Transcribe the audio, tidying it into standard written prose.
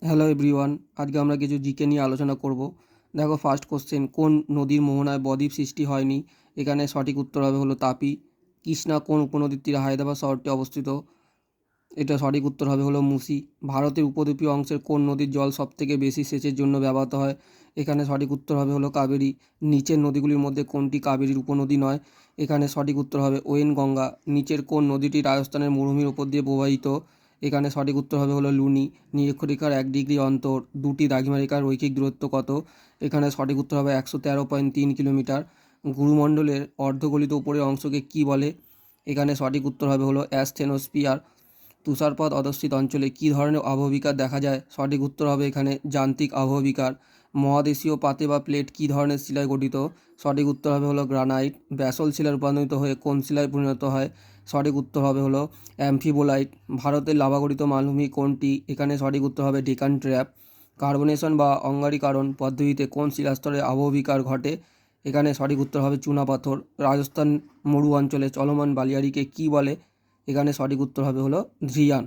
Hello everyone, আজকে আমরা কিছু জিকে নিয়ে আলোচনা করব। দেখো, ফার্স্ট কোশ্চেন, কোন নদীর মোহনায় বদ্বীপ সৃষ্টি হয়নি? এখানে সঠিক উত্তর হবে হলো তাপি। কৃষ্ণা কোন উপনদীর তীরে হায়দ্রাবাদ শহরটি অবস্থিত? এটা সঠিক উত্তর হবে হলো মুসি। ভারতের উপদ্বীপীয় অংশের কোন নদীর জল সবথেকে বেশি সেচের জন্য ব্যবহৃত হয়? এখানে সঠিক উত্তর হবে হলো কাবেরী। নিচের নদীগুলির মধ্যে কোনটি কাবেরীর উপনদী নয়? এখানে সঠিক উত্তর হবে ওয়েনগঙ্গা। নিচের কোন নদীটি রাজস্থানের মরুভূমির উপর দিয়ে প্রবাহিত? এখানে সঠিক উত্তর হবে হলো লুনি। নিরক্ষরেখার 1 ডিগ্রি অন্তর দুটি দ্রাঘিমারেখার রৈখিক দূরত্ব কত? এখানে সঠিক উত্তর হবে 113.3 কিলোমিটার। গুরুমণ্ডলের অর্ধগলিত উপরের অংশকে কি বলে? এখানে সঠিক উত্তর হবে হলো অ্যাসথেনোস্ফিয়ার। তুষারপাত অধ্যুষিত অঞ্চলে কী ধরনের আবহবিকার দেখা যায়? সঠিক উত্তর হবে এখানে যান্ত্রিক আবহবিকার। মহাদেশীয় পাতে বা প্লেট কী ধরনের শিলায় গঠিত? সঠিক উত্তর হবে হলো গ্রানাইট। ব্যাসল্ট শিলায় রূপান্তরিত হয়ে কোন শিলায় পরিণত হয়? সঠিক উত্তর হবে হলো অ্যাম্ফিবোলাইট। ভারতের লাভাগঠিত মালভূমি কোনটি? এখানে সঠিক উত্তর হবে ডেকান ট্র্যাপ। কার্বনেশন বা অঙ্গারীকরণ পদ্ধতিতে কোন শিলাস্তরে আবহবিকার ঘটে? এখানে সঠিক উত্তর হবে চুনাপাথর। রাজস্থান মরু অঞ্চলে চলমান বালিয়াড়িকে কী বলে? এখানে সঠিক উত্তর হবে হলো ধ্রিয়ান।